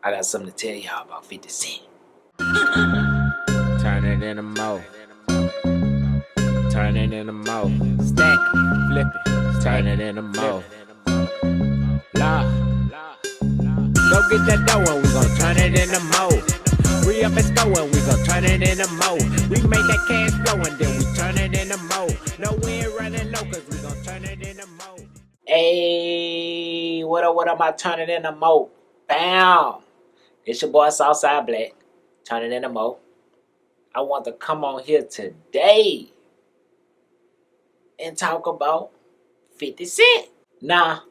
I got something to tell y'all about 50 Cent. Turn it in the mouth. Turn it in the mouth. Stack, flip it. Turn it in the mouth. La. Go get that dough and we gon' turn it in the mouth. We up and go and we gon' turn it in the mouth. We make that cash flow and then we turn it in the mouth. No, we ain't running low cause we gon' turn it in the mouth. Hey, what am I turning in the mo? Bam! It's your boy Southside Black, turning in the mo. I want to come on here today and talk about 50 Cent. Now,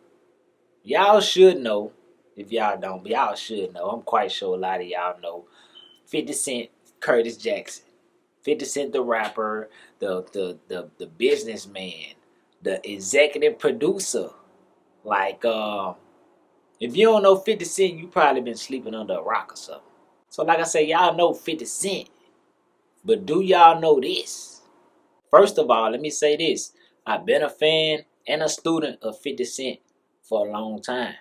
y'all should know, if y'all don't, but y'all should know. I'm quite sure a lot of y'all know 50 Cent, Curtis Jackson. 50 Cent the rapper, the businessman, the executive producer. Like, if you don't know 50 Cent, you probably been sleeping under a rock or something. So like I say, y'all know 50 Cent. But do y'all know this? First of all, let me say this. I've been a fan and a student of 50 Cent for a long time.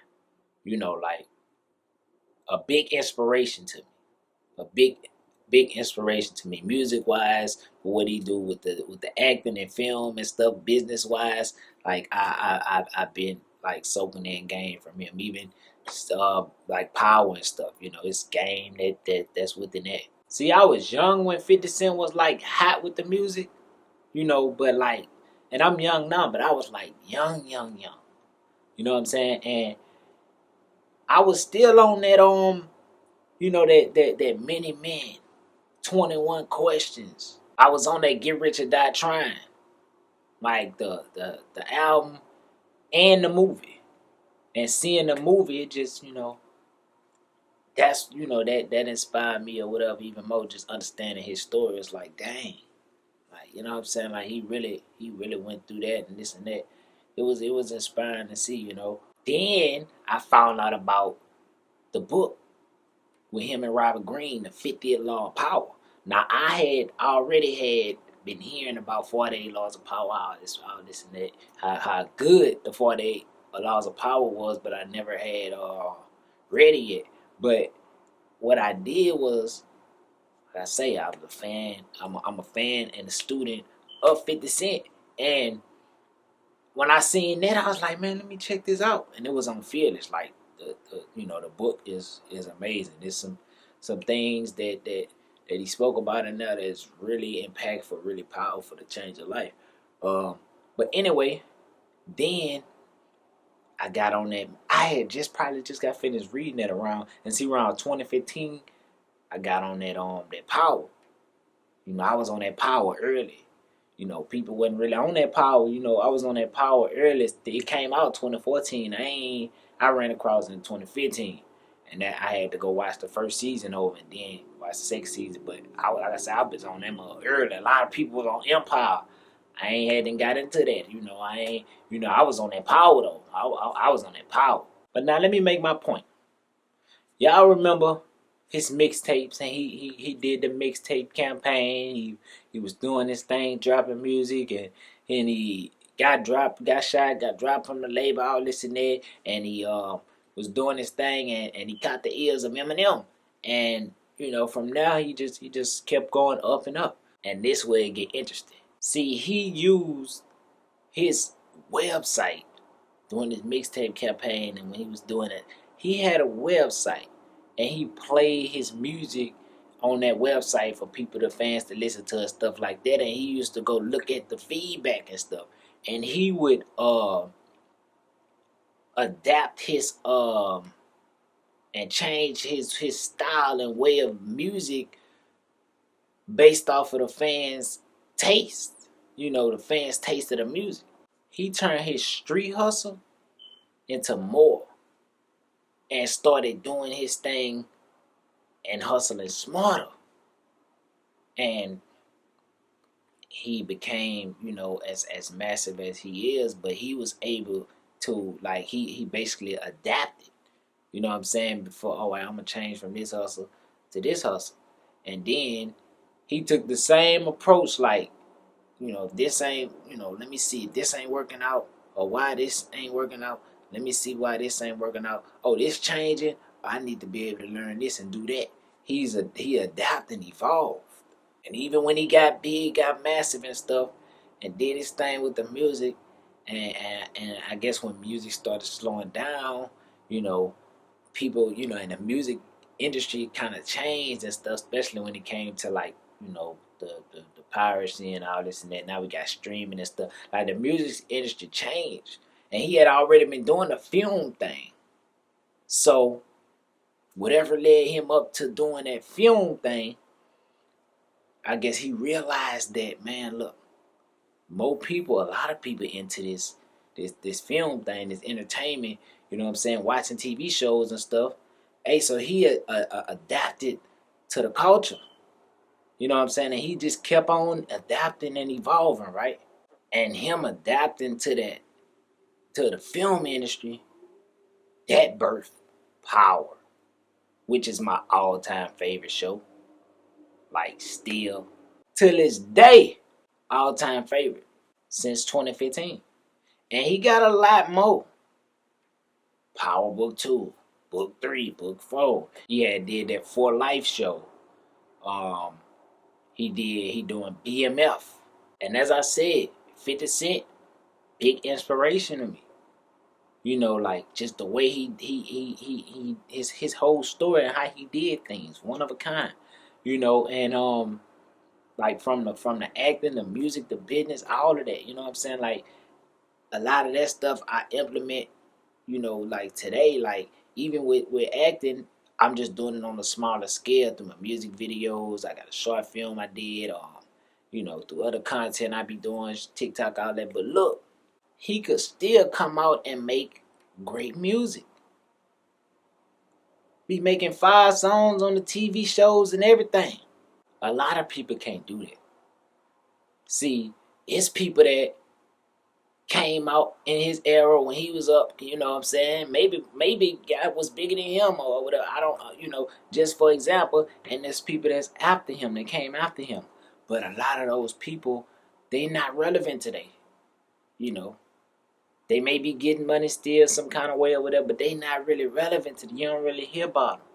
You know, like a big inspiration to me. A big inspiration to me. Music wise, for what he do with the acting and film and stuff, business wise. Like I've been like soaking in game from him. Even like power and stuff. You know, it's game that's within that. See, I was young when 50 Cent was like hot with the music, you know, but like, and I'm young now, but I was like young. You know what I'm saying? And I was still on that you know, that many men, 21 questions. I was on that Get Rich or Die Trying, like the album and the movie. And seeing the movie, it just, you know, that's, you know, that inspired me or whatever even more. Just understanding his story, it's like, dang, like, you know what I'm saying? Like he really went through that and this and that. It was inspiring to see, you know. Then I found out about the book with him and Robert Greene, the 50th Law of Power. Now I had already had been hearing about 48 Laws of Power, all this and that, how good the 48 Laws of Power was, but I never had read it yet. But what I did was, like I say, I was a fan. I'm a fan and a student of 50 Cent. And when I seen that, I was like, man, let me check this out. And it was on Fearless. Like you know, the book is amazing. There's some things that he spoke about in there that's really impactful, really powerful to change your life. But anyway, then I got on that. I had probably just got finished reading that around 2015. I got on that power. You know, I was on that power early. You know, people wasn't really on that power. You know, I was on that power early. It came out 2014. I ran across it in 2015. And that I had to go watch the first season over and then watch the second season. But like I said, I was on them early. A lot of people was on Empire. I hadn't got into that. You know, I was on that power though. I was on that power. But now let me make my point. Y'all remember his mixtapes, and he did the mixtape campaign. He was doing this thing, dropping music, and he got dropped from the label, all this and that, and he was doing his thing, and he caught the ears of Eminem, and you know, from now he just kept going up and up, and this way it get interesting. See, he used his website during his mixtape campaign, and when he was doing it, he had a website, and he played his music on that website for people, the fans, to listen to and stuff like that. And he used to go look at the feedback and stuff, and he would adapt his and change his style and way of music based off of the fans' taste. You know, the fans' taste of the music. He turned his street hustle into more and started doing his thing and hustling smarter. And he became, you know, as massive as he is, but he was able to, like, he basically adapted. You know what I'm saying? Before, oh, I'm gonna change from this hustle to this hustle. And then he took the same approach, like, you know, this ain't, you know, let me see if this ain't working out, or why this ain't working out. Let me see why this ain't working out. Oh, this changing. I need to be able to learn this and do that. He adapt and evolved. And even when he got big, got massive and stuff, and did his thing with the music, and I guess when music started slowing down, you know, people, in the music industry kind of changed and stuff, especially when it came to like, the piracy and all this and that. Now we got streaming and stuff. Like the music industry changed. And he had already been doing the film thing. So whatever led him up to doing that film thing, I guess he realized that, man, look, a lot of people into this film thing, this entertainment, watching TV shows and stuff. Hey, so he adapted to the culture. You know what I'm saying? And he just kept on adapting and evolving, right? And him adapting to the film industry, that birthed Power, which is my all-time favorite show. Like, still, to this day, all-time favorite since 2015. And he got a lot more. Power Book 2, Book 3, Book 4. He did that For Life show. He doing BMF. And as I said, 50 Cent, big inspiration to me. Like just the way his whole story and how he did things, one of a kind. And like from the acting, the music, the business, all of that. You know what I'm saying? Like a lot of that stuff I implement, like today, like even with acting, I'm just doing it on a smaller scale through my music videos. I got a short film I did, through other content I be doing, TikTok, all that. But look, he could still come out and make great music. Be making 5 songs on the TV shows and everything. A lot of people can't do that. See, it's people that came out in his era when he was up, you know what I'm saying? Maybe God was bigger than him or whatever. I don't, just for example, and there's people that's after him, that came after him. But a lot of those people, they not relevant today. They may be getting money still some kind of way or whatever, but they not really relevant to you. Don't really hear about them.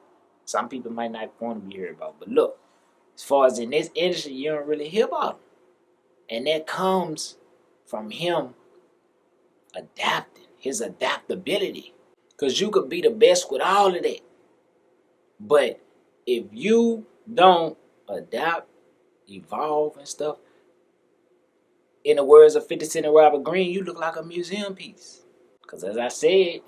Some people might not want to be heard about. But look, as far as in this industry, you don't really hear about them. And that comes from him adapting, his adaptability. Because you could be the best with all of that. But if you don't adapt, evolve and stuff, in the words of 50 Cent and Robert Greene, you look like a museum piece. Because as I said,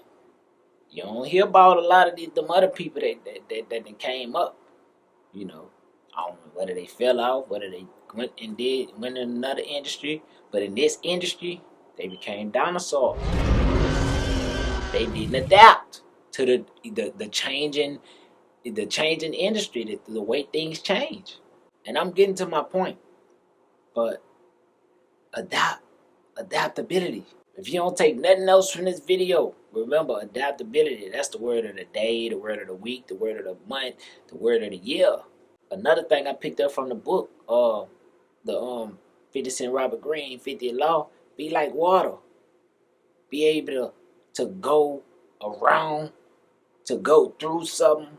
you don't hear about a lot of them other people that came up. I don't know whether they fell off, whether they went in another industry. But in this industry, they became dinosaurs. They didn't adapt to the changing industry, the way things change. And I'm getting to my point. But adaptability. If you don't take nothing else from this video, remember adaptability. That's the word of the day, the word of the week, the word of the month, the word of the year. Another thing I picked up from the book, the 50 Cent Robert Greene, 50 Law, be like water. Be able to go around, to go through something,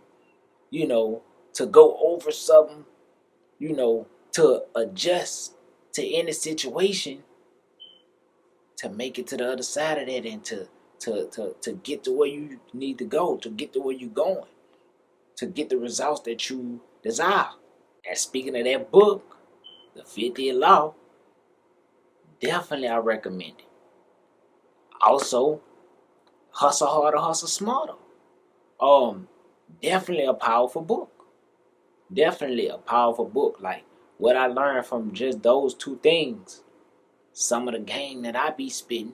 to go over something, to adjust to any situation, to make it to the other side of that, and to get to where you need to go, to get to where you're going, to get the results that you desire. And speaking of that book, the 50th Law, definitely I recommend it. Also, Hustle Harder, Hustle Smarter. Definitely a powerful book. Definitely a powerful book. Like, what I learned from just those 2 things, some of the game that I be spitting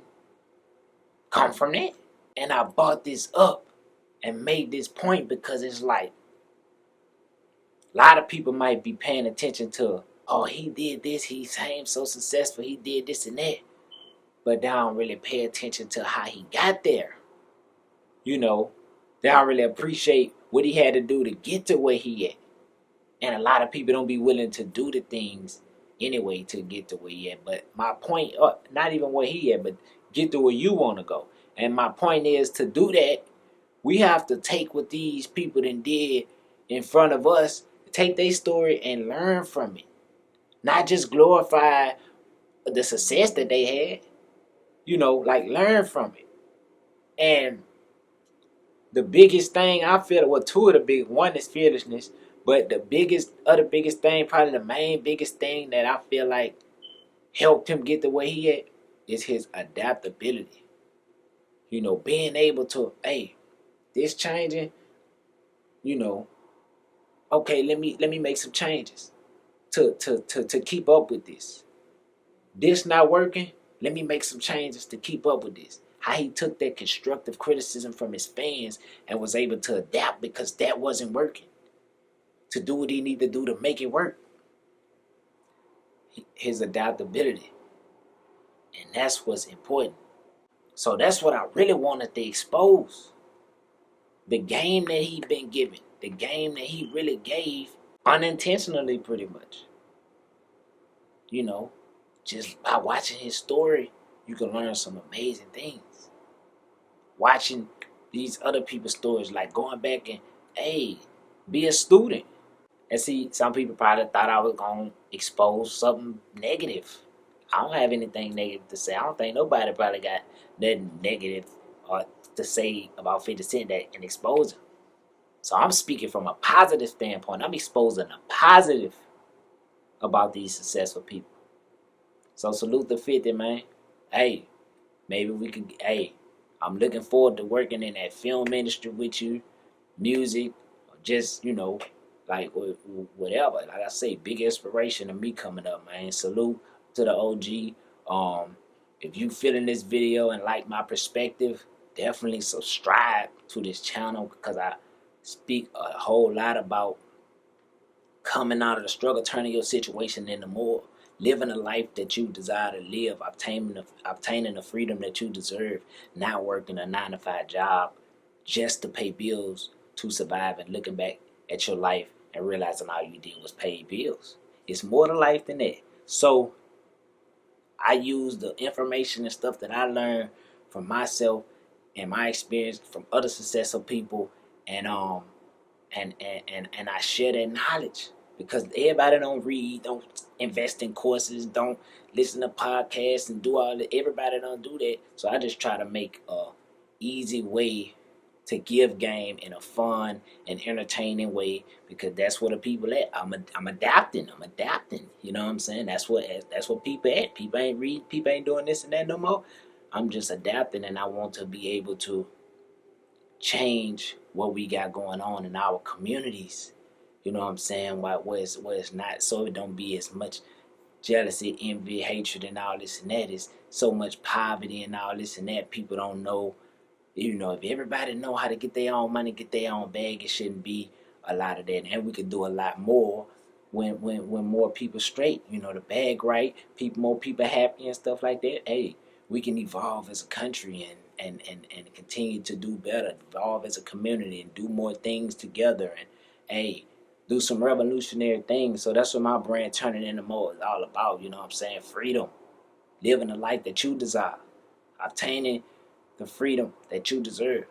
come from that. And I brought this up and made this point because it's like, a lot of people might be paying attention to, oh, he did this, he became so successful, he did this and that. But they don't really pay attention to how he got there. They don't really appreciate what he had to do to get to where he at. And a lot of people don't be willing to do the things anyway to get to where he at. But my point, not even where he at, but get to where you want to go. And my point is to do that, We have to take what these people done did in front of us, take their story and learn from it. Not just glorify the success that they had. Like learn from it. And the biggest thing I feel, well, two of the big, one is fearlessness, but the biggest thing, probably the main biggest thing that I feel like helped him get the way he had is his adaptability. Being able to, hey, this changing, okay, let me make some changes to keep up with this. This not working, let me make some changes to keep up with this. How he took that constructive criticism from his fans and was able to adapt because that wasn't working. To do what he needed to do to make it work. His adaptability. And that's what's important. So that's what I really wanted to expose. The game that he been given. The game that he really gave unintentionally pretty much. Just by watching his story, you can learn some amazing things. Watching these other people's stories, like going back and, hey, be a student. And see, some people probably thought I was going to expose something negative. I don't have anything negative to say. I don't think nobody probably got nothing negative to say about 50 Cent that can expose him. So I'm speaking from a positive standpoint. I'm exposing a positive about these successful people. So salute the 50, man. Hey, maybe we could, I'm looking forward to working in that film industry with you, music, or just, like whatever. Like I say, big inspiration of me coming up, man. Salute to the OG. If you feeling this video and like my perspective, definitely subscribe to this channel because I speak a whole lot about coming out of the struggle, turning your situation into more, living a life that you desire to live, obtaining the freedom that you deserve, not working a 9-to-5 job just to pay bills to survive, and looking back at your life and realizing all you did was pay bills. It's more to life than that. So I use the information and stuff that I learned from myself and my experience from other successful people, and I share that knowledge because everybody don't read, don't invest in courses, don't listen to podcasts and do all that. Everybody don't do that. So I just try to make a easy way to give game in a fun and entertaining way because that's where the people at. I'm adapting. You know what I'm saying? That's what people at. People ain't reading. People ain't doing this and that no more. I'm just adapting, and I want to be able to change what we got going on in our communities. You know what I'm saying? Where it's not, so it don't be as much jealousy, envy, hatred, and all this and that. It's so much poverty and all this and that. People don't know. If everybody know how to get their own money, get their own bag, it shouldn't be a lot of that. And we could do a lot more when more people straight, the bag right, more people happy and stuff like that. Hey, we can evolve as a country and continue to do better, evolve as a community and do more things together and, hey, do some revolutionary things. So that's what my brand Turning Into More is all about, you know what I'm saying? Freedom. Living the life that you desire. Obtaining the freedom that you deserve.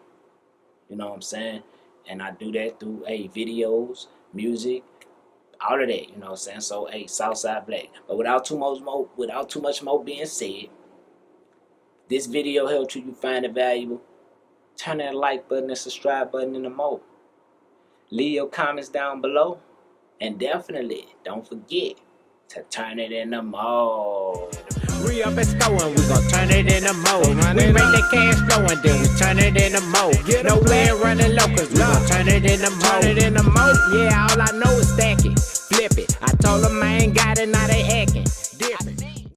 You know what I'm saying? And I do that through, videos, music, all of that, you know what I'm saying? So, Southside Black. But without too much more being said, this video helped you find it valuable. Turn that like button and subscribe button into more. Leave your comments down below. And definitely don't forget to turn it into more. We up and going, we gon' turn it into more. We make the cash flow and then we turn it into more. Nowhere running low, cause we gon' turn it into more. Yeah, all I know is stack it, flip it. I told them I ain't got it, now they hacking.